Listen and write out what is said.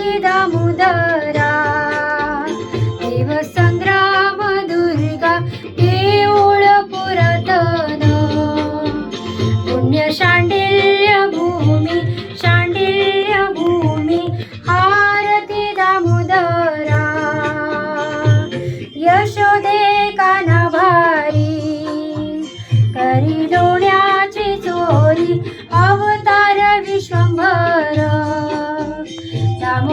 आरती दामोदरा देव संग्राम दुर्गा देऊळ पुरातन पुण्य शांडिल्य भूमी आरती दामोदरा यशोदे काना भारी करी लोण्याची चोरी अवतार विश्वंभर दाम